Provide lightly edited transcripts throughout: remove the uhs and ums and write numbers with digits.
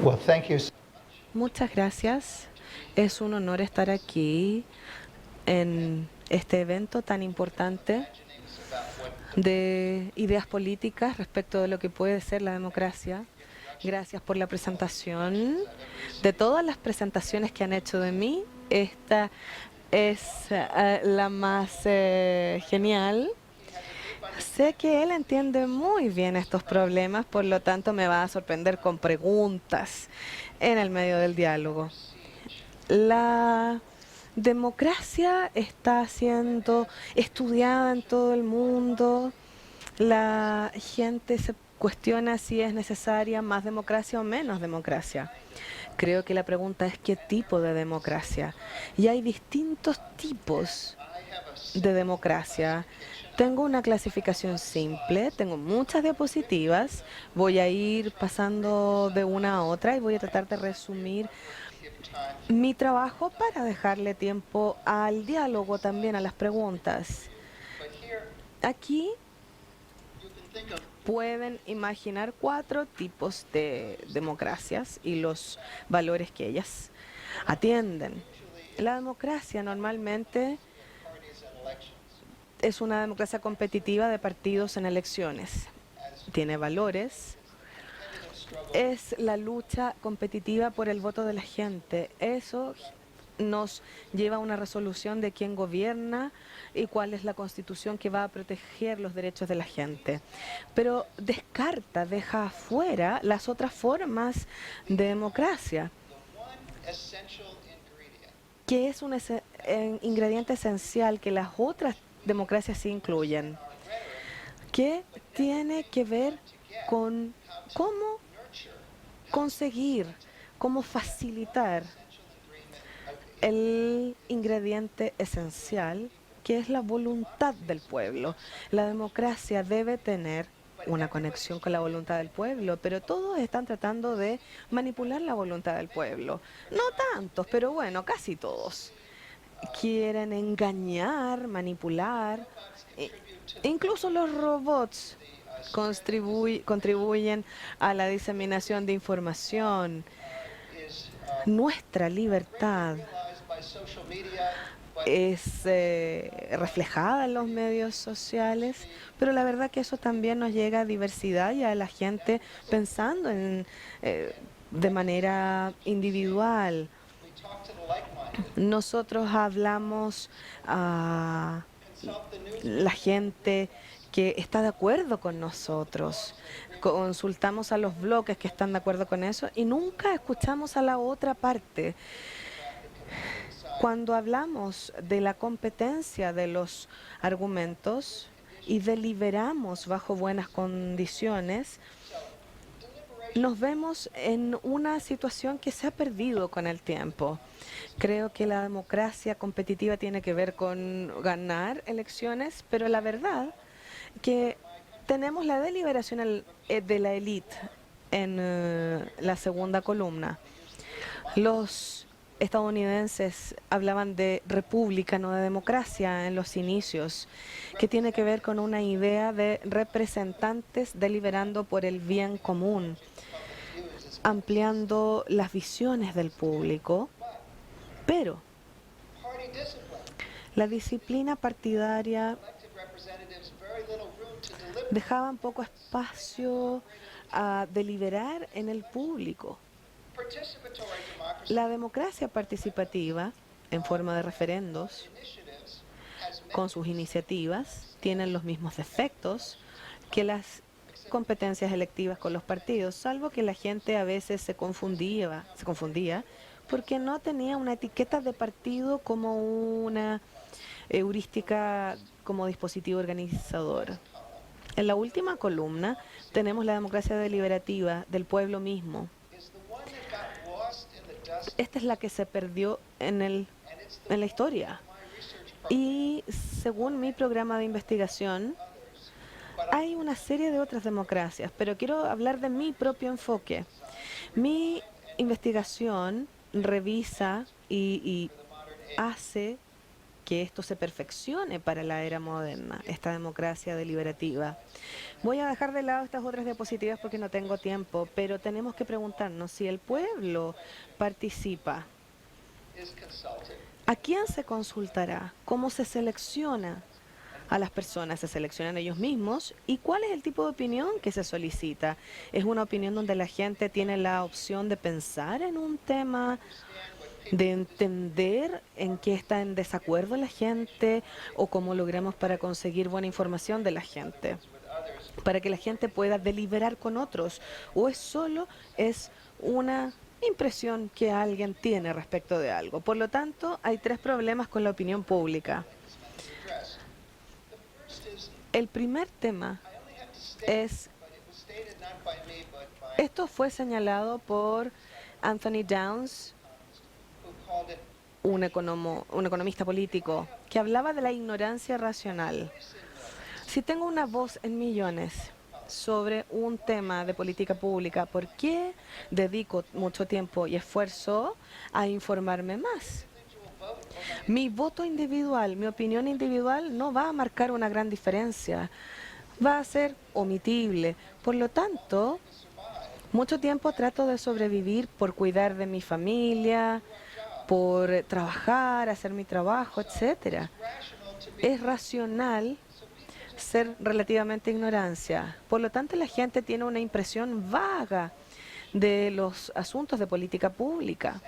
Well, thank you. Muchas gracias. Es un honor estar aquí en este evento tan importante de ideas políticas respecto de lo que puede ser la democracia. Gracias por la presentación. De todas las presentaciones que han hecho de mí, esta es la más genial. Sé que él entiende muy bien estos problemas, por lo tanto me va a sorprender con preguntas en el medio del diálogo. La democracia está siendo estudiada en todo el mundo. La gente se cuestiona si es necesaria más democracia o menos democracia. Creo que la pregunta es qué tipo de democracia. Y hay distintos tipos de democracia. Tengo una clasificación simple, tengo muchas diapositivas, voy a ir pasando de una a otra y voy a tratar de resumir mi trabajo para dejarle tiempo al diálogo, también a las preguntas. Aquí pueden imaginar 4 tipos de democracias y los valores que ellas atienden. La democracia normalmente es una democracia competitiva de partidos en elecciones. Tiene valores. Es la lucha competitiva por el voto de la gente. Eso nos lleva a una resolución de quién gobierna y cuál es la constitución que va a proteger los derechos de la gente. Pero descarta, deja afuera las otras formas de democracia, que es un ingrediente esencial que las otras democracias sí incluyen, que tiene que ver con cómo conseguir, cómo facilitar el ingrediente esencial, que es la voluntad del pueblo. La democracia debe tener una conexión con la voluntad del pueblo, pero todos están tratando de manipular la voluntad del pueblo. No tantos, pero bueno, casi todos. Quieren engañar, manipular. Incluso los robots contribuyen a la diseminación de información. Nuestra libertad es reflejada en los medios sociales, pero la verdad que eso también nos llega a diversidad y a la gente pensando de manera individual. Nosotros hablamos a la gente que está de acuerdo con nosotros. Consultamos a los bloques que están de acuerdo con eso y nunca escuchamos a la otra parte. Cuando hablamos de la competencia de los argumentos y deliberamos bajo buenas condiciones, nos vemos en una situación que se ha perdido con el tiempo. Creo que la democracia competitiva tiene que ver con ganar elecciones, pero la verdad que tenemos la deliberación de la élite en la segunda columna. Los estadounidenses hablaban de república, no de democracia en los inicios, que tiene que ver con una idea de representantes deliberando por el bien común, ampliando las visiones del público, pero la disciplina partidaria dejaba poco espacio a deliberar en el público. La democracia participativa, en forma de referendos, con sus iniciativas, tienen los mismos defectos que las competencias electivas con los partidos, salvo que la gente a veces se confundía porque no tenía una etiqueta de partido como una heurística como dispositivo organizador. En la última columna tenemos la democracia deliberativa del pueblo mismo. Esta es la que se perdió en la historia. Y según mi programa de investigación, hay una serie de otras democracias, pero quiero hablar de mi propio enfoque. Mi investigación revisa y hace que esto se perfeccione para la era moderna, esta democracia deliberativa. Voy a dejar de lado estas otras diapositivas porque no tengo tiempo, pero tenemos que preguntarnos si el pueblo participa. ¿A quién se consultará? ¿Cómo se selecciona a las personas? ¿Se seleccionan ellos mismos? ¿Y cuál es el tipo de opinión que se solicita? ¿Es una opinión donde la gente tiene la opción de pensar en un tema, de entender en qué está en desacuerdo la gente o cómo logramos para conseguir buena información de la gente, para que la gente pueda deliberar con otros? ¿O es una impresión que alguien tiene respecto de algo? Por lo tanto, hay tres problemas con la opinión pública. El primer tema es, esto fue señalado por Anthony Downs, un economista político, que hablaba de la ignorancia racional. Si tengo una voz en millones sobre un tema de política pública, ¿por qué dedico mucho tiempo y esfuerzo a informarme más? Mi voto individual, mi opinión individual no va a marcar una gran diferencia, va a ser omitible. Por lo tanto, mucho tiempo trato de sobrevivir por cuidar de mi familia, por trabajar, hacer mi trabajo, etcétera. Es racional ser relativamente ignorancia. Por lo tanto, la gente tiene una impresión vaga de los asuntos de política pública.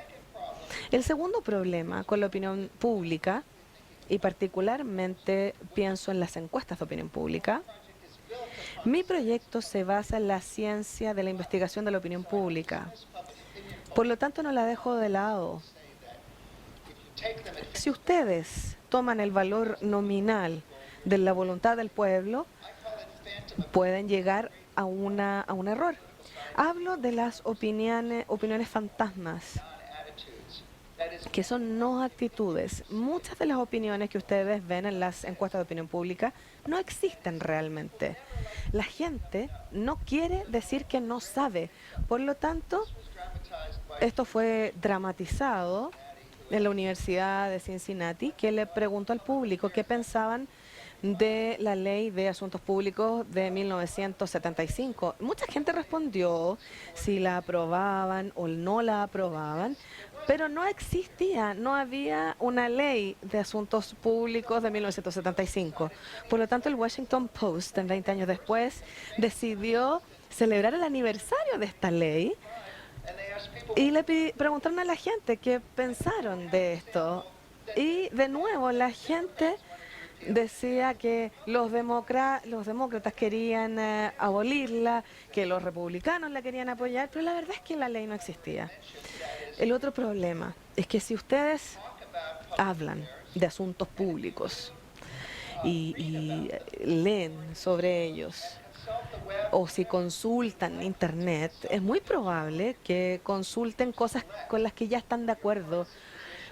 El segundo problema con la opinión pública, y particularmente pienso en las encuestas de opinión pública, mi proyecto se basa en la ciencia de la investigación de la opinión pública. Por lo tanto, no la dejo de lado. Si ustedes toman el valor nominal de la voluntad del pueblo, pueden llegar a un error. Hablo de las opiniones fantasmas, que son no actitudes. Muchas de las opiniones que ustedes ven en las encuestas de opinión pública no existen realmente. La gente no quiere decir que no sabe. Por lo tanto, esto fue dramatizado en la Universidad de Cincinnati, que le preguntó al público qué pensaban de la Ley de Asuntos Públicos de 1975. Mucha gente respondió si la aprobaban o no la aprobaban, pero no existía, no había una ley de asuntos públicos de 1975. Por lo tanto, el Washington Post, 20 años después, decidió celebrar el aniversario de esta ley y le preguntaron a la gente qué pensaron de esto. Y de nuevo, la gente decía que los demócratas querían abolirla, que los republicanos la querían apoyar, pero la verdad es que la ley no existía. El otro problema es que si ustedes hablan de asuntos públicos y leen sobre ellos, o si consultan Internet, es muy probable que consulten cosas con las que ya están de acuerdo,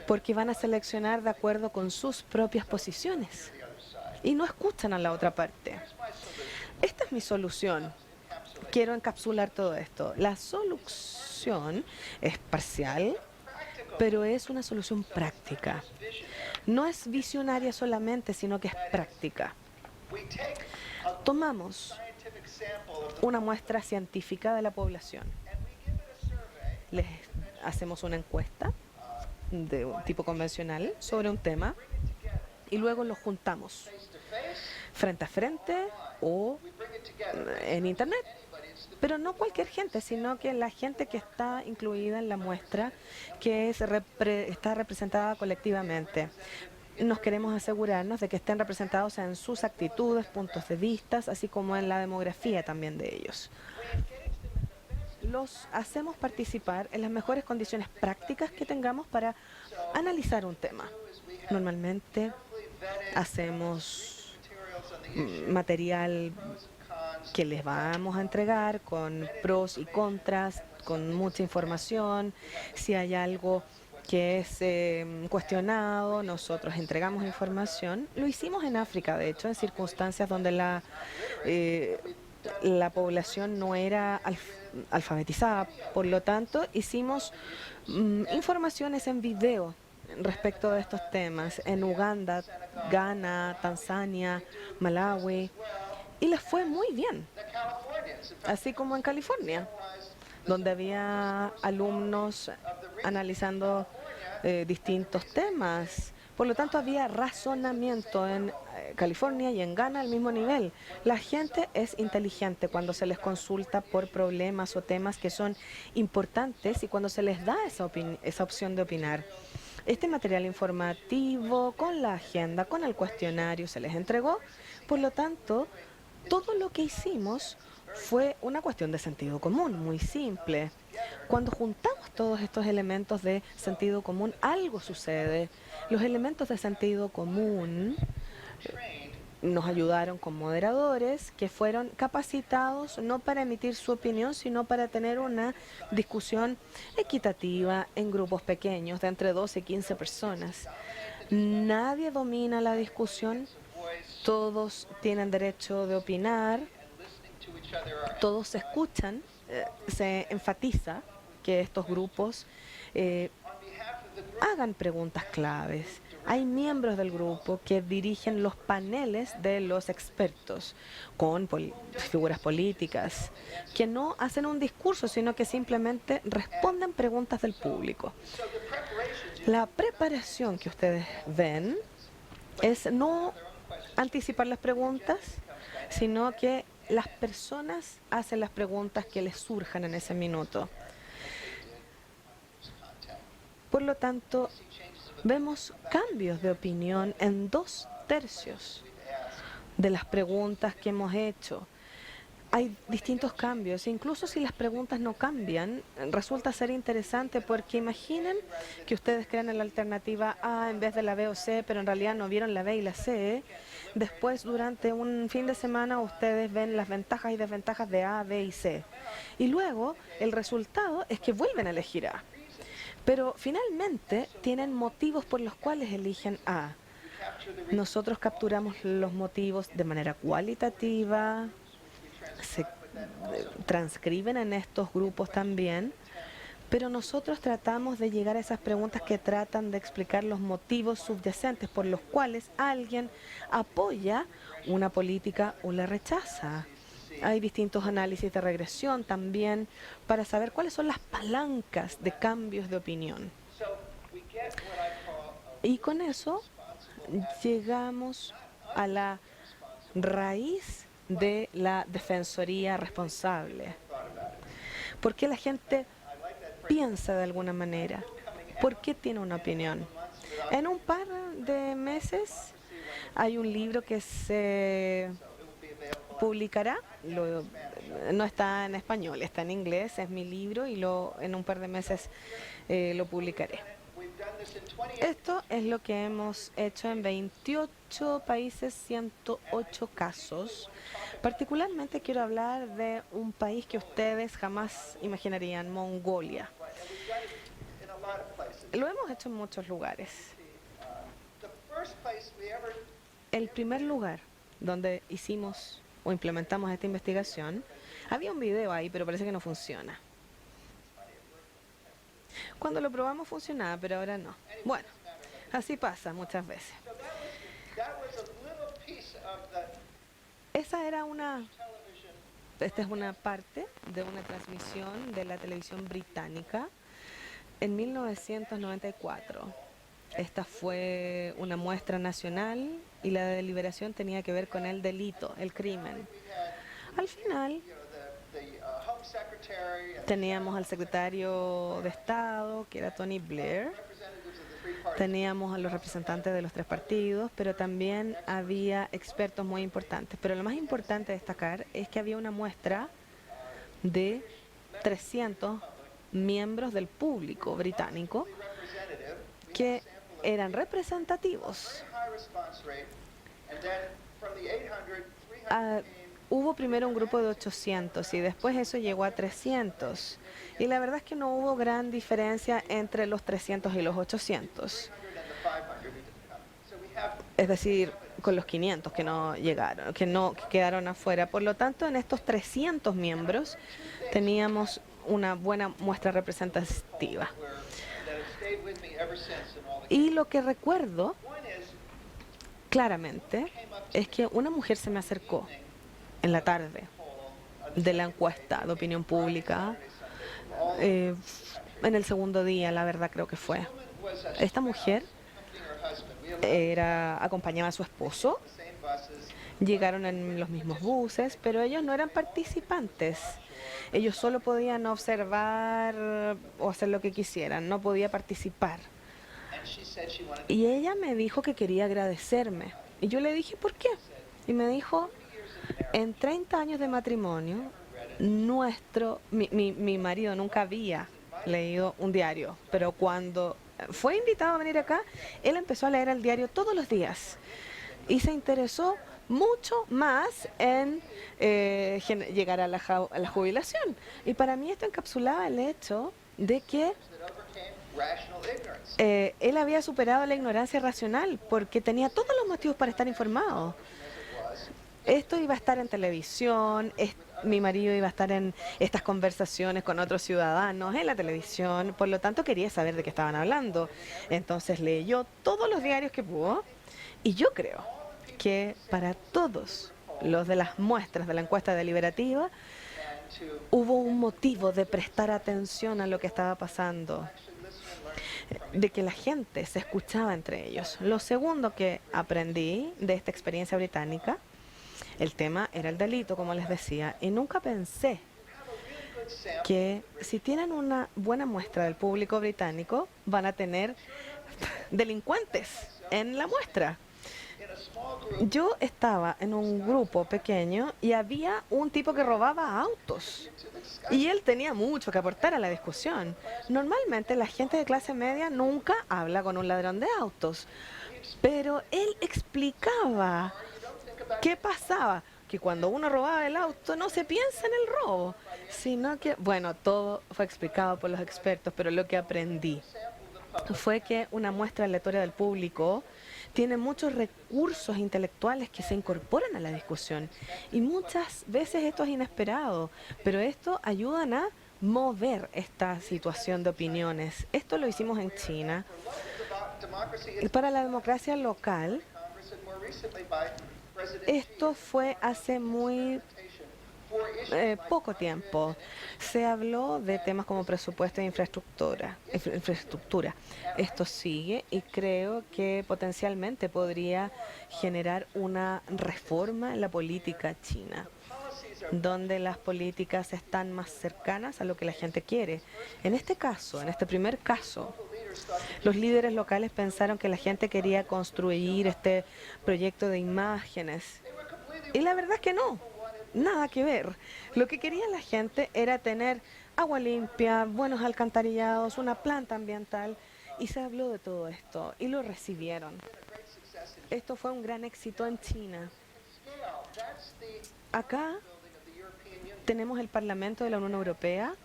porque van a seleccionar de acuerdo con sus propias posiciones y no escuchan a la otra parte. Esta es mi solución. Quiero encapsular todo esto. La solución es parcial, pero es una solución práctica. No es visionaria solamente, sino que es práctica. Tomamos una muestra científica de la población. Les hacemos una encuesta de un tipo convencional sobre un tema y luego los juntamos frente a frente o en Internet. Pero no cualquier gente, sino que la gente que está incluida en la muestra, que está representada colectivamente. Nos queremos asegurarnos de que estén representados en sus actitudes, puntos de vista, así como en la demografía también de ellos. Los hacemos participar en las mejores condiciones prácticas que tengamos para analizar un tema. Normalmente hacemos material que les vamos a entregar con pros y contras, con mucha información. Si hay algo que es cuestionado, nosotros entregamos información. Lo hicimos en África, de hecho, en circunstancias donde la población no era alfabetizada. Por lo tanto, hicimos informaciones en video respecto de estos temas en Uganda, Ghana, Tanzania, Malawi, y les fue muy bien, así como en California, donde había alumnos analizando distintos temas. Por lo tanto, había razonamiento en California y en Ghana al mismo nivel. La gente es inteligente cuando se les consulta por problemas o temas que son importantes y cuando se les da esa opción de opinar. Este material informativo, con la agenda, con el cuestionario, se les entregó. Por lo tanto, todo lo que hicimos fue una cuestión de sentido común, muy simple. Cuando juntamos todos estos elementos de sentido común, algo sucede. Los elementos de sentido común nos ayudaron con moderadores que fueron capacitados no para emitir su opinión, sino para tener una discusión equitativa en grupos pequeños de entre 12 y 15 personas. Nadie domina la discusión, todos tienen derecho de opinar, todos se escuchan, se enfatiza que estos grupos hagan preguntas claves. Hay miembros del grupo que dirigen los paneles de los expertos con figuras políticas, que no hacen un discurso, sino que simplemente responden preguntas del público. La preparación que ustedes ven es no anticipar las preguntas, sino que las personas hacen las preguntas que les surjan en ese minuto. Por lo tanto, vemos cambios de opinión en 2/3 de las preguntas que hemos hecho. Hay distintos cambios, incluso si las preguntas no cambian, resulta ser interesante porque imaginen que ustedes crean en la alternativa A en vez de la B o C, pero en realidad no vieron la B y la C. Después, durante un fin de semana, ustedes ven las ventajas y desventajas de A, B y C. Y luego, el resultado es que vuelven a elegir A. Pero finalmente tienen motivos por los cuales eligen A. Nosotros capturamos los motivos de manera cualitativa, se transcriben en estos grupos también, pero nosotros tratamos de llegar a esas preguntas que tratan de explicar los motivos subyacentes por los cuales alguien apoya una política o la rechaza. Hay distintos análisis de regresión también para saber cuáles son las palancas de cambios de opinión. Y con eso llegamos a la raíz de la defensoría responsable. ¿Por qué la gente piensa de alguna manera? ¿Por qué tiene una opinión? En un par de meses hay un libro que se publicará, no está en español, está en inglés, es mi libro y en un par de meses lo publicaré. Esto es lo que hemos hecho en 28 países, 108 casos. Particularmente quiero hablar de un país que ustedes jamás imaginarían, Mongolia. Lo hemos hecho en muchos lugares. El primer lugar donde hicimos o implementamos esta investigación, había un video ahí, pero parece que no funciona. Cuando lo probamos funcionaba, pero ahora no. Bueno, así pasa muchas veces. Esta es una parte de una transmisión de la televisión británica en 1994. Esta fue una muestra nacional y la deliberación tenía que ver con el delito, el crimen. Al final, teníamos al secretario de Estado, que era Tony Blair. Teníamos a los representantes de los 3 partidos, pero también había expertos muy importantes. Pero lo más importante de destacar es que había una muestra de 300 miembros del público británico que eran representativos. Hubo primero un grupo de 800 y después eso llegó a 300. Y la verdad es que no hubo gran diferencia entre los 300 y los 800. Es decir, con los 500 que no llegaron, que quedaron afuera. Por lo tanto, en estos 300 miembros teníamos una buena muestra representativa. Y lo que recuerdo claramente es que una mujer se me acercó en la tarde de la encuesta de opinión pública, eh, en el segundo día, la verdad creo que fue. Esta mujer acompañaba a su esposo, llegaron en los mismos buses, pero ellos no eran participantes. Ellos solo podían observar o hacer lo que quisieran, no podía participar. Y ella me dijo que quería agradecerme. Y yo le dije, ¿por qué? Y me dijo, en 30 años de matrimonio, mi marido nunca había leído un diario, pero cuando fue invitado a venir acá, él empezó a leer el diario todos los días y se interesó mucho más en llegar a a la jubilación. Y para mí esto encapsulaba el hecho de que él había superado la ignorancia racional porque tenía todos los motivos para estar informado. Esto iba a estar en televisión, mi marido iba a estar en estas conversaciones con otros ciudadanos en la televisión, por lo tanto quería saber de qué estaban hablando. Entonces leyó todos los diarios que pudo y yo creo que para todos los de las muestras de la encuesta deliberativa hubo un motivo de prestar atención a lo que estaba pasando, de que la gente se escuchaba entre ellos. Lo segundo que aprendí de esta experiencia británica, el tema era el delito, como les decía, y nunca pensé que si tienen una buena muestra del público británico, van a tener delincuentes en la muestra. Yo estaba en un grupo pequeño y había un tipo que robaba autos. Y él tenía mucho que aportar a la discusión. Normalmente la gente de clase media nunca habla con un ladrón de autos. Pero él explicaba qué pasaba. Que cuando uno robaba el auto no se piensa en el robo, sino que, bueno, todo fue explicado por los expertos, pero lo que aprendí fue que una muestra aleatoria del público tiene muchos recursos intelectuales que se incorporan a la discusión y muchas veces esto es inesperado, pero esto ayudan a mover esta situación de opiniones. Esto lo hicimos en China. Y para la democracia local, esto fue hace muy poco tiempo. Se habló de temas como presupuesto e infraestructura. Esto sigue y creo que potencialmente podría generar una reforma en la política china, donde las políticas están más cercanas a lo que la gente quiere. En este caso, en este primer caso, los líderes locales pensaron que la gente quería construir este proyecto de imágenes. Y la verdad es que no, nada que ver. Lo que quería la gente era tener agua limpia, buenos alcantarillados, una planta ambiental. Y se habló de todo esto y lo recibieron. Esto fue un gran éxito en China. Acá tenemos el Parlamento de la Unión Europea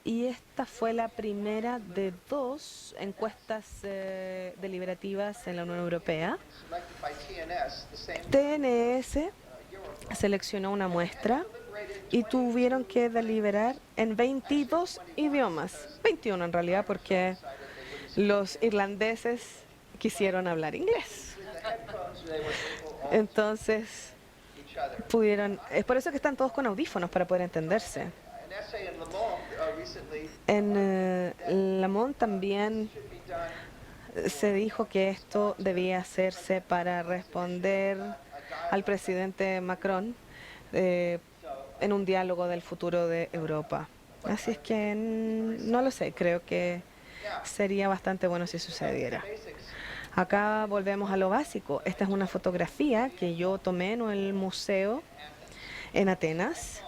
y esta fue la primera de dos encuestas deliberativas en la Unión Europea. TNS seleccionó una muestra y tuvieron que deliberar en 22 idiomas, 21 en realidad, porque los irlandeses quisieron hablar inglés. Entonces, es por eso que están todos con audífonos para poder entenderse. En Le Monde también se dijo que esto debía hacerse para responder al presidente Macron en un diálogo del futuro de Europa. Así es que no lo sé, creo que sería bastante bueno si sucediera. Acá volvemos a lo básico. Esta es una fotografía que yo tomé en el museo en Atenas.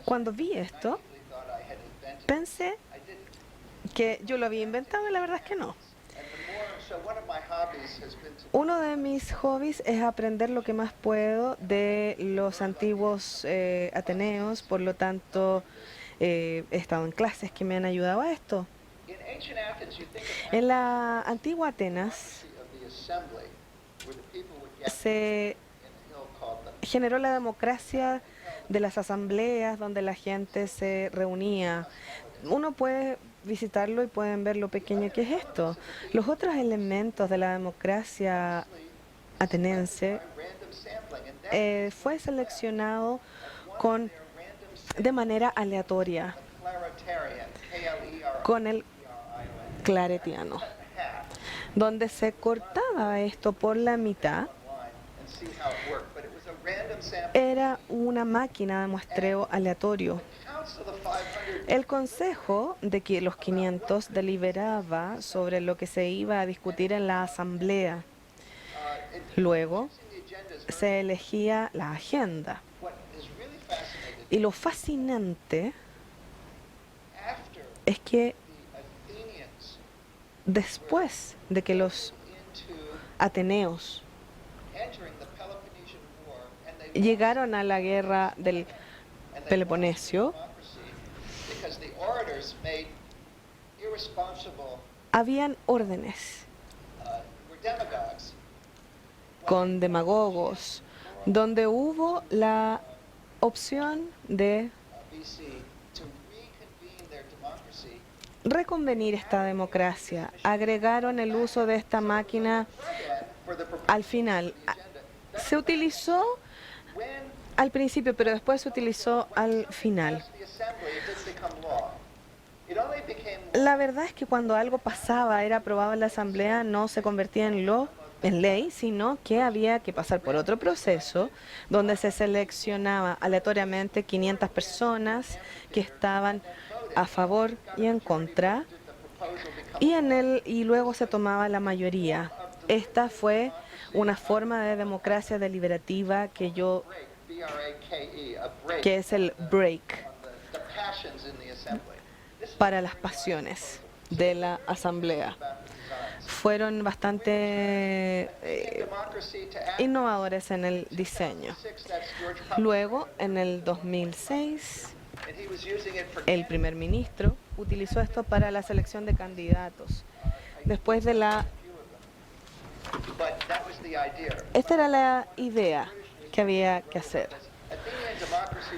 Cuando vi esto, pensé que yo lo había inventado y la verdad es que no. Uno de mis hobbies es aprender lo que más puedo de los antiguos ateneos, por lo tanto he estado en clases que me han ayudado a esto. En la antigua Atenas se generó la democracia de las asambleas donde la gente se reunía. uno puede visitarlo y pueden ver lo pequeño que es esto. Los otros elementos de la democracia ateniense fue seleccionado de manera aleatoria con el claretiano, donde se cortaba esto por la mitad. Era una máquina de muestreo aleatorio. El Consejo de los 500 deliberaba sobre lo que se iba a discutir en la asamblea. Luego se elegía la agenda. Y lo fascinante es que después de que los ateneos llegaron a la guerra del Peloponesio, habían órdenes con demagogos, donde hubo la opción de reconvenir esta democracia. Agregaron el uso de esta máquina al final. Se utilizó al principio, pero después se utilizó al final. La verdad es que cuando algo pasaba, era aprobado en la asamblea, no se convertía en ley, sino que había que pasar por otro proceso donde se seleccionaba aleatoriamente 500 personas que estaban a favor y en contra, y luego se tomaba la mayoría. Esta fue una forma de democracia deliberativa que es el break para las pasiones de la asamblea. Fueron bastante innovadores en el diseño. Luego, en el 2006, el primer ministro utilizó esto para la selección de candidatos. Después de esta era la idea que había que hacer.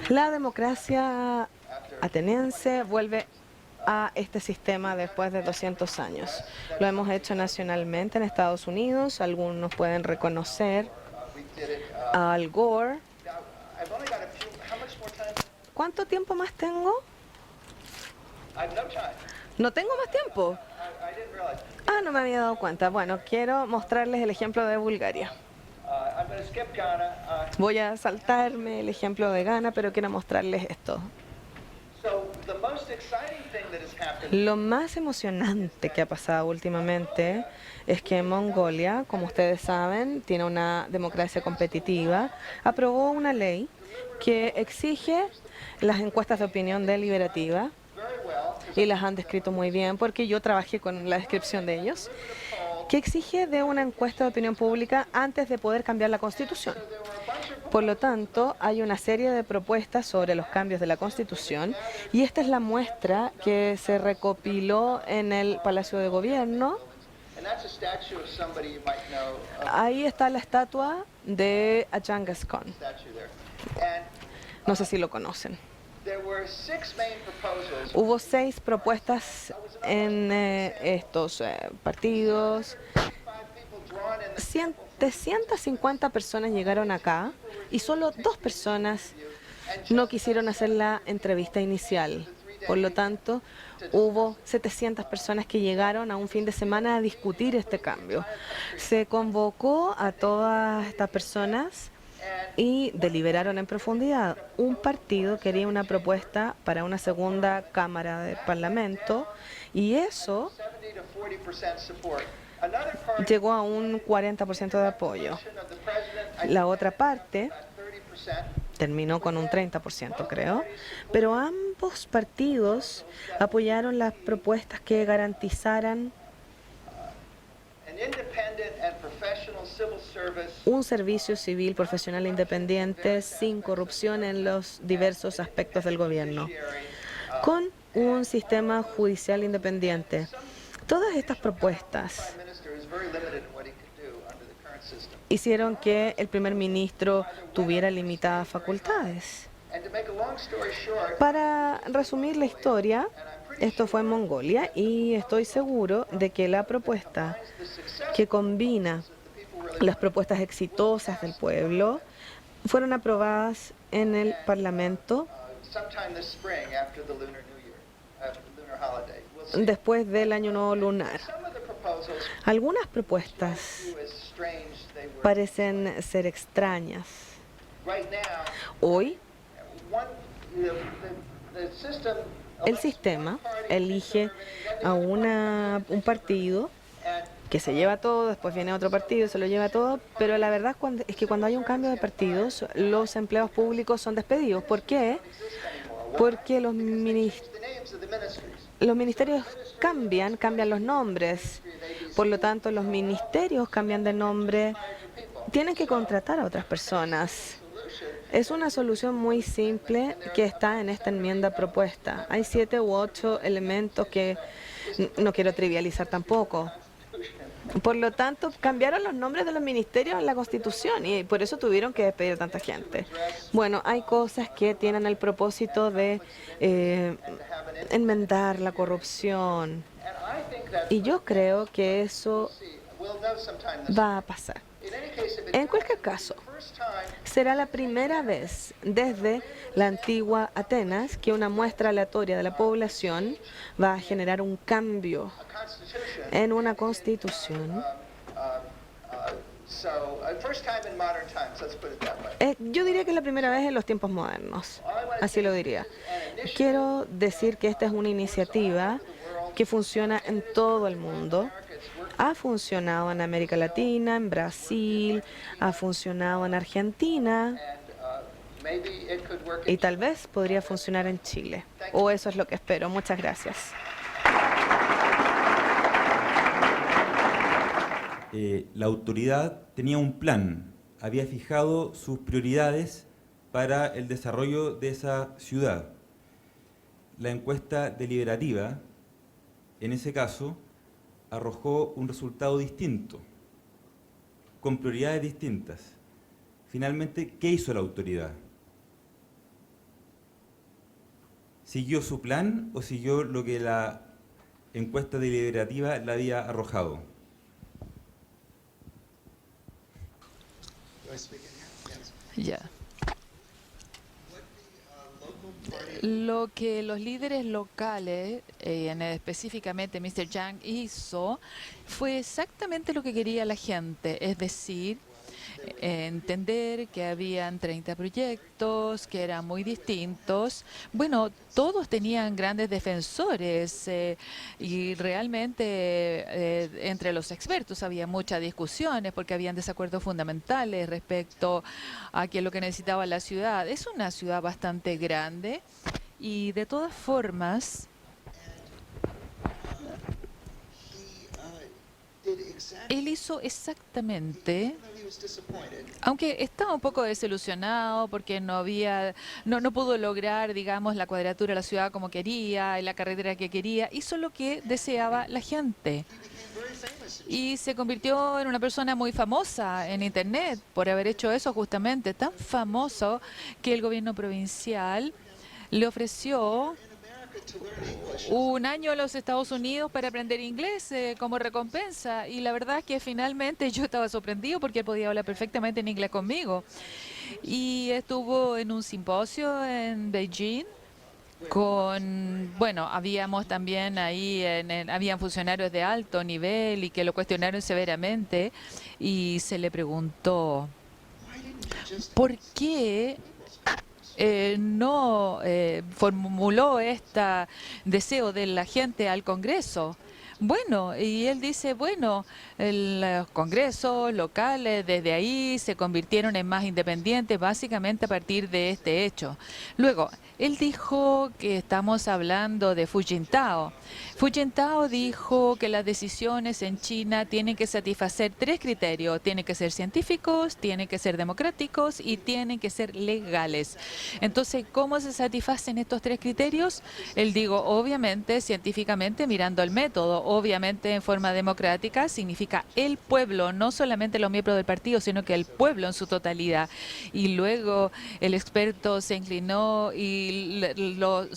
La democracia ateniense vuelve a este sistema después de 200 años. Lo hemos hecho nacionalmente en Estados Unidos. Algunos pueden reconocer a Al Gore. ¿Cuánto tiempo más tengo? No tengo más tiempo. No me había dado cuenta. Bueno, quiero mostrarles el ejemplo de Bulgaria. Voy a saltarme el ejemplo de Ghana, pero quiero mostrarles esto. Lo más emocionante que ha pasado últimamente es que Mongolia, como ustedes saben, tiene una democracia competitiva, aprobó una ley que exige las encuestas de opinión deliberativa, y las han descrito muy bien porque yo trabajé con la descripción de ellos, que exige de una encuesta de opinión pública antes de poder cambiar la Constitución. Por lo tanto, hay una serie de propuestas sobre los cambios de la Constitución, y esta es la muestra que se recopiló en el Palacio de Gobierno. Ahí está la estatua de Genghis Khan. No sé si lo conocen. Hubo 6 propuestas en estos partidos. 150 personas llegaron acá y solo 2 personas no quisieron hacer la entrevista inicial. Por lo tanto, hubo 700 personas que llegaron a un fin de semana a discutir este cambio. Se convocó a todas estas personas y deliberaron en profundidad. Un partido quería una propuesta para una segunda cámara del Parlamento, y eso llegó a un 40% de apoyo. La otra parte terminó con un 30%, creo, pero ambos partidos apoyaron las propuestas que garantizaran un servicio civil profesional independiente sin corrupción en los diversos aspectos del gobierno, con un sistema judicial independiente. Todas estas propuestas hicieron que el primer ministro tuviera limitadas facultades. Para resumir la historia, Esto fue en Mongolia y estoy seguro de que la propuesta que combina las propuestas exitosas del pueblo fueron aprobadas en el Parlamento después del Año Nuevo Lunar. Algunas propuestas parecen ser extrañas. Hoy, el sistema elige a un partido que se lleva todo, después viene otro partido y se lo lleva todo, pero la verdad es que cuando hay un cambio de partidos, los empleados públicos son despedidos. ¿Por qué? Porque los ministerios cambian los nombres, por lo tanto los ministerios cambian de nombre, tienen que contratar a otras personas. Es una solución muy simple que está en esta enmienda propuesta. Hay 7 u 8 elementos que no quiero trivializar tampoco. Por lo tanto, cambiaron los nombres de los ministerios en la Constitución y por eso tuvieron que despedir a tanta gente. Bueno, hay cosas que tienen el propósito de enmendar la corrupción y yo creo que eso va a pasar. En cualquier caso, será la primera vez desde la antigua Atenas que una muestra aleatoria de la población va a generar un cambio en una constitución. Yo diría que es la primera vez en los tiempos modernos, así lo diría. Quiero decir que esta es una iniciativa que funciona en todo el mundo. Ha funcionado en América Latina, en Brasil, ha funcionado en Argentina y tal vez podría funcionar en Chile. O eso es lo que espero. Muchas gracias. La autoridad tenía un plan, había fijado sus prioridades para el desarrollo de esa ciudad. La encuesta deliberativa, en ese caso, arrojó un resultado distinto, con prioridades distintas. Finalmente, ¿qué hizo la autoridad? ¿Siguió su plan o siguió lo que la encuesta deliberativa le había arrojado? Ya. Lo que los líderes locales, específicamente Mr. Yang, hizo fue exactamente lo que quería la gente, es decir, entender que habían 30 proyectos, que eran muy distintos. Bueno, todos tenían grandes defensores y realmente entre los expertos había muchas discusiones porque habían desacuerdos fundamentales respecto a qué es lo que necesitaba la ciudad. Es una ciudad bastante grande y de todas formas él hizo exactamente, aunque estaba un poco desilusionado porque no pudo lograr, digamos, la cuadratura de la ciudad como quería y la carretera que quería, hizo lo que deseaba la gente. Y se convirtió en una persona muy famosa en Internet por haber hecho eso justamente, tan famoso que el gobierno provincial le ofreció un año a los Estados Unidos para aprender inglés como recompensa. Y la verdad es que finalmente yo estaba sorprendido porque él podía hablar perfectamente en inglés conmigo. Y estuvo en un simposio en Beijing bueno, habíamos también ahí, habían funcionarios de alto nivel y que lo cuestionaron severamente y se le preguntó, ¿por qué no formuló este deseo de la gente al Congreso? Bueno, y él dice, bueno, los congresos locales desde ahí se convirtieron en más independientes básicamente a partir de este hecho. Luego, él dijo que estamos hablando de Hu Jintao. Hu Jintao dijo que las decisiones en China tienen que satisfacer 3 criterios. Tienen que ser científicos, tienen que ser democráticos y tienen que ser legales. Entonces, ¿cómo se satisfacen estos 3 criterios? Él dijo, obviamente, científicamente, mirando el método. Obviamente, en forma democrática, significa el pueblo, no solamente los miembros del partido, sino que el pueblo en su totalidad. Y luego el experto se inclinó y lo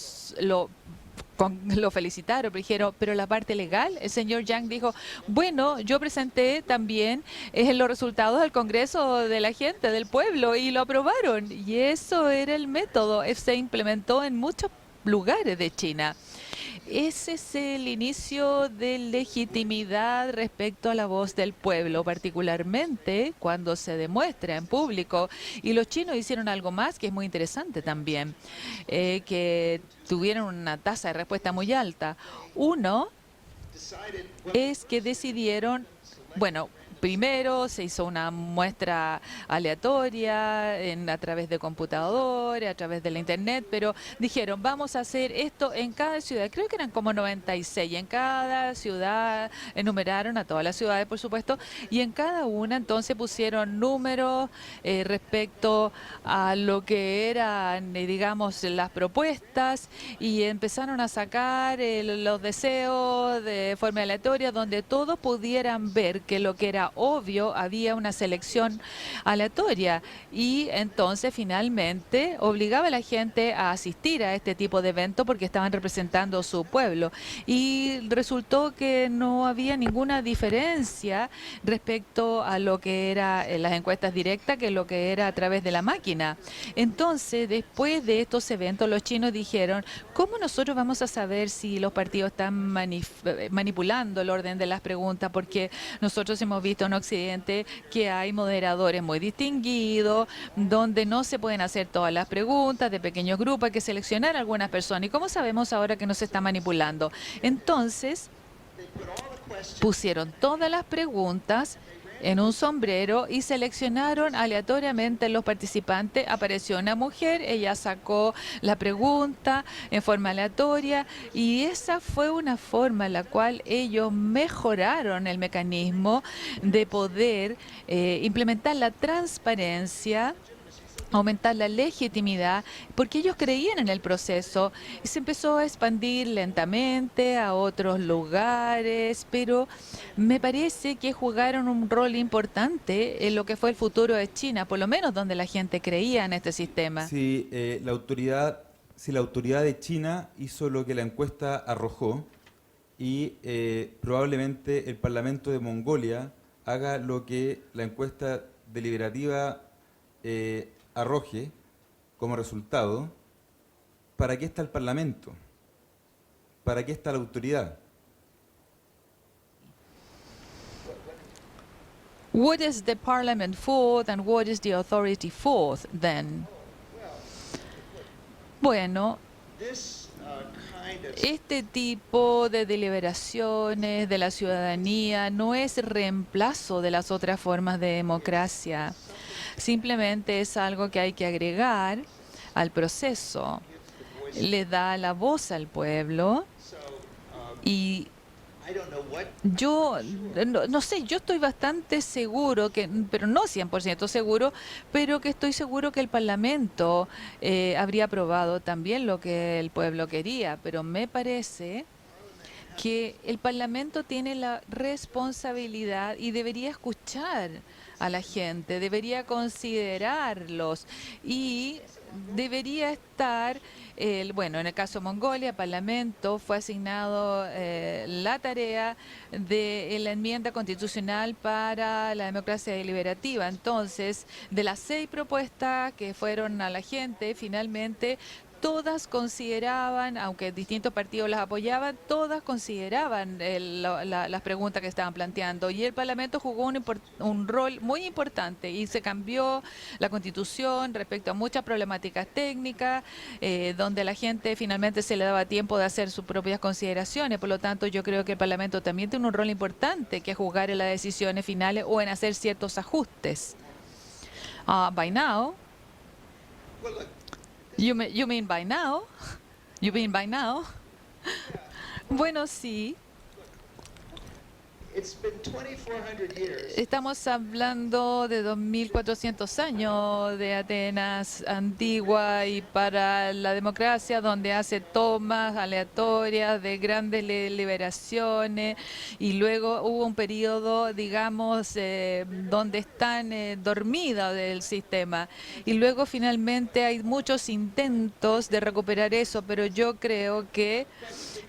lo felicitaron, pero dijeron, pero la parte legal, el señor Yang dijo, bueno, yo presenté también los resultados del Congreso de la gente, del pueblo, y lo aprobaron. Y eso era el método, se implementó en muchos lugares de China. Ese es el inicio de legitimidad respecto a la voz del pueblo, particularmente cuando se demuestra en público. Y los chinos hicieron algo más que es muy interesante también, que tuvieron una tasa de respuesta muy alta. Uno es que decidieron, bueno, primero se hizo una muestra aleatoria a través de computadores, a través de la internet, pero dijeron, vamos a hacer esto en cada ciudad. Creo que eran como 96. En cada ciudad enumeraron a todas las ciudades, por supuesto, y en cada una entonces pusieron números respecto a lo que eran, digamos, las propuestas, y empezaron a sacar los deseos de forma aleatoria, donde todos pudieran ver que lo que era obvio, había una selección aleatoria, y entonces finalmente obligaba a la gente a asistir a este tipo de evento porque estaban representando su pueblo, y resultó que no había ninguna diferencia respecto a lo que era las encuestas directas que lo que era a través de la máquina. Entonces, después de estos eventos, los chinos dijeron, ¿cómo nosotros vamos a saber si los partidos están manipulando el orden de las preguntas? Porque nosotros hemos visto en Occidente que hay moderadores muy distinguidos, donde no se pueden hacer todas las preguntas de pequeños grupos, hay que seleccionar a algunas personas. ¿Y cómo sabemos ahora que no se está manipulando? Entonces, pusieron todas las preguntas en un sombrero y seleccionaron aleatoriamente los participantes. Apareció una mujer, ella sacó la pregunta en forma aleatoria, y esa fue una forma en la cual ellos mejoraron el mecanismo de poder implementar la transparencia, aumentar la legitimidad, porque ellos creían en el proceso, y se empezó a expandir lentamente a otros lugares, pero me parece que jugaron un rol importante en lo que fue el futuro de China, por lo menos donde la gente creía en este sistema. Si la autoridad de China hizo lo que la encuesta arrojó, y probablemente el Parlamento de Mongolia haga lo que la encuesta deliberativa arroje como resultado, ¿para qué está el Parlamento? ¿Para qué está la autoridad? What is the parliament for and what is the authority for then? Bueno, este tipo de deliberaciones de la ciudadanía no es reemplazo de las otras formas de democracia. Simplemente es algo que hay que agregar al proceso. Le da la voz al pueblo, y yo no sé, yo estoy bastante seguro, pero no 100% seguro, pero que estoy seguro que el Parlamento habría aprobado también lo que el pueblo quería, pero me parece que el Parlamento tiene la responsabilidad y debería escuchar a la gente, debería considerarlos, y debería estar, bueno, en el caso de Mongolia, el Parlamento fue asignado la tarea de la enmienda constitucional para la democracia deliberativa. Entonces, de las 6 propuestas que fueron a la gente, finalmente todas consideraban, aunque distintos partidos las apoyaban, todas consideraban las preguntas que estaban planteando, y el Parlamento jugó un rol muy importante, y se cambió la Constitución respecto a muchas problemáticas técnicas, donde a la gente finalmente se le daba tiempo de hacer sus propias consideraciones. Por lo tanto, yo creo que el Parlamento también tiene un rol importante que jugar en las decisiones finales o en hacer ciertos ajustes. By now, You mean by now? You mean by now? Bueno, sí. Estamos hablando de 2400 años de Atenas antigua y para la democracia, donde hace tomas aleatorias de grandes liberaciones, y luego hubo un periodo, digamos, donde están dormidos del sistema, y luego finalmente hay muchos intentos de recuperar eso, pero yo creo que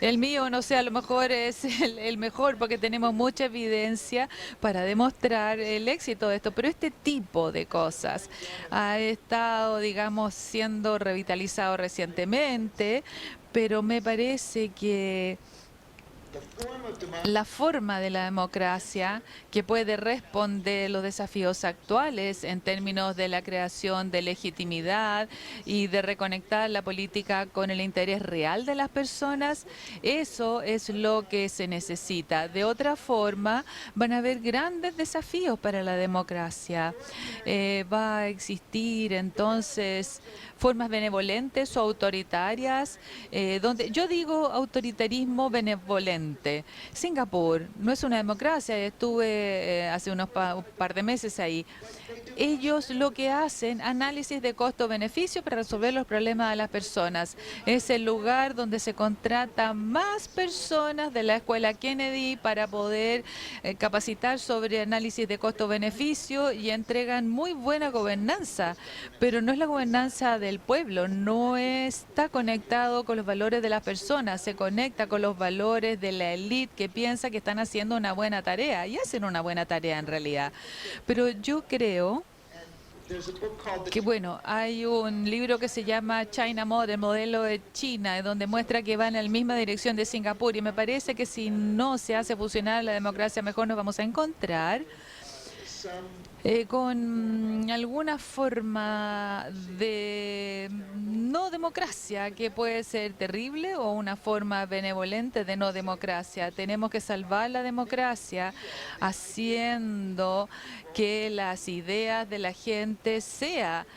el mío, no sé, a lo mejor es el mejor porque tenemos mucha evidencia para demostrar el éxito de esto, pero este tipo de cosas ha estado, digamos, siendo revitalizado recientemente, pero me parece que la forma de la democracia que puede responder los desafíos actuales en términos de la creación de legitimidad y de reconectar la política con el interés real de las personas, eso es lo que se necesita. De otra forma, van a haber grandes desafíos para la democracia. Va a existir entonces formas benevolentes o autoritarias, donde yo digo autoritarismo benevolente. Singapur no es una democracia, estuve hace un par de meses ahí. Ellos lo que hacen, análisis de costo-beneficio para resolver los problemas de las personas. Es el lugar donde se contratan más personas de la escuela Kennedy para poder capacitar sobre análisis de costo-beneficio y entregan muy buena gobernanza, pero no es la gobernanza del pueblo, no está conectado con los valores de las personas, se conecta con los valores de la élite que piensa que están haciendo una buena tarea y hacen una buena tarea en realidad. Pero yo creo que bueno, hay un libro que se llama China Model, modelo de China, donde muestra que van en la misma dirección de Singapur, y me parece que si no se hace funcionar la democracia, mejor nos vamos a encontrar con alguna forma de no democracia que puede ser terrible o una forma benevolente de no democracia. Tenemos que salvar la democracia haciendo que las ideas de la gente sea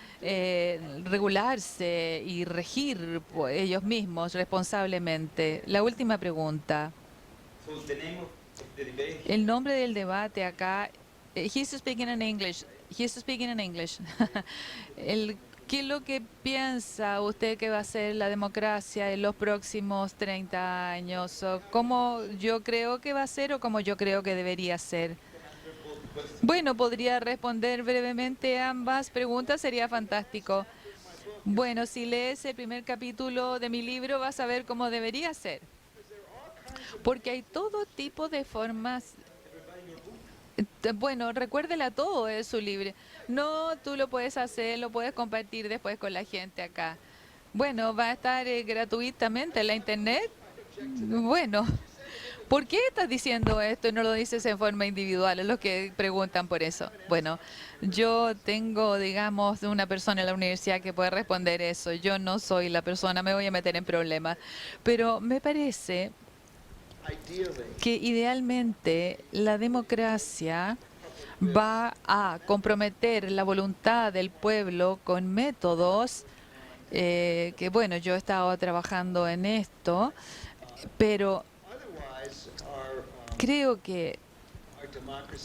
regularse y regir por ellos mismos responsablemente. La última pregunta. El nombre del debate acá. He's speaking in English. He's speaking in English. ¿Qué es lo que piensa usted que va a ser la democracia en los próximos 30 años? ¿O cómo yo creo que va a ser o cómo yo creo que debería ser? Bueno, podría responder brevemente a ambas preguntas, sería fantástico. Bueno, si lees el primer capítulo de mi libro vas a ver cómo debería ser. Porque hay todo tipo de formas. Bueno, recuérdela todo de su libro. No, tú lo puedes hacer, lo puedes compartir después con la gente acá. Bueno, va a estar gratuitamente en la internet. Bueno, ¿por qué estás diciendo esto y no lo dices en forma individual? Es los que preguntan por eso. Bueno, yo tengo, digamos, una persona en la universidad que puede responder eso. Yo no soy la persona, me voy a meter en problemas. Pero me parece que idealmente la democracia va a comprometer la voluntad del pueblo con métodos que, bueno, yo he estado trabajando en esto, pero creo que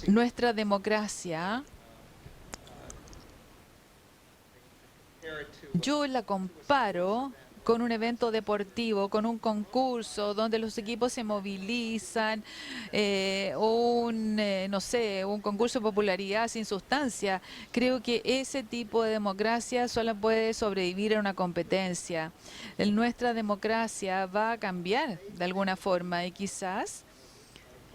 nuestra democracia, yo la comparo con un evento deportivo, con un concurso donde los equipos se movilizan, no sé, un concurso de popularidad sin sustancia. Creo que ese tipo de democracia solo puede sobrevivir en una competencia. Nuestra democracia va a cambiar de alguna forma y quizás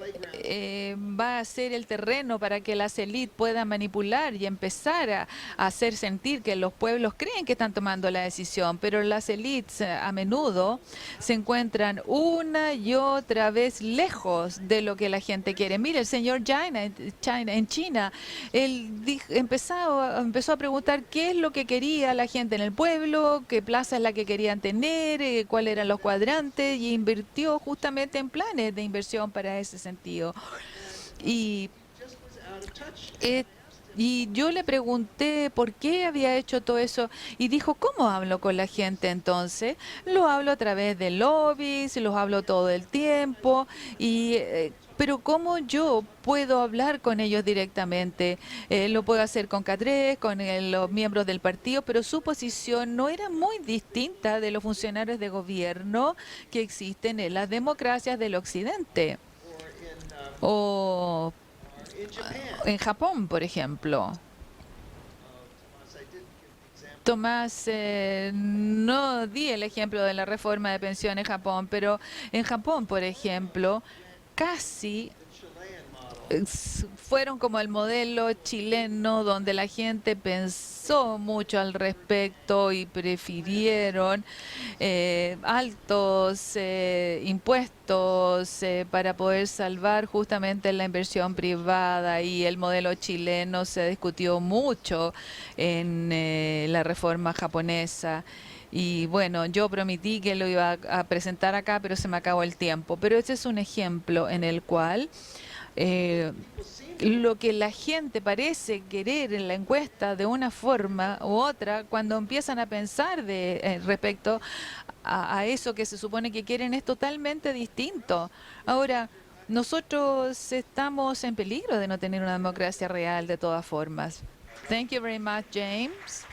va a ser el terreno para que las élites puedan manipular y empezar a hacer sentir que los pueblos creen que están tomando la decisión, pero las élites a menudo se encuentran una y otra vez lejos de lo que la gente quiere. Mire, el señor en China, él empezó a preguntar qué es lo que quería la gente en el pueblo, qué plaza es la que querían tener, cuáles eran los cuadrantes, y invirtió justamente en planes de inversión para ese sentido. Y yo le pregunté por qué había hecho todo eso y dijo, ¿cómo hablo con la gente entonces? Lo hablo a través de lobbies, los hablo todo el tiempo y pero ¿cómo yo puedo hablar con ellos directamente? Lo puedo hacer con Cadre, con los miembros del partido, pero su posición no era muy distinta de los funcionarios de gobierno que existen en las democracias del Occidente. O en Japón, por ejemplo. Tomás, no di el ejemplo de la reforma de pensiones en Japón, pero en Japón, por ejemplo, casi fueron como el modelo chileno donde la gente pensó mucho al respecto y prefirieron altos impuestos para poder salvar justamente la inversión privada, y el modelo chileno se discutió mucho en la reforma japonesa. Y bueno, yo prometí que lo iba a presentar acá, pero se me acabó el tiempo. Pero este es un ejemplo en el cual lo que la gente parece querer en la encuesta de una forma u otra, cuando empiezan a pensar respecto a eso que se supone que quieren, es totalmente distinto. Ahora, nosotros estamos en peligro de no tener una democracia real de todas formas. Thank you very much, James.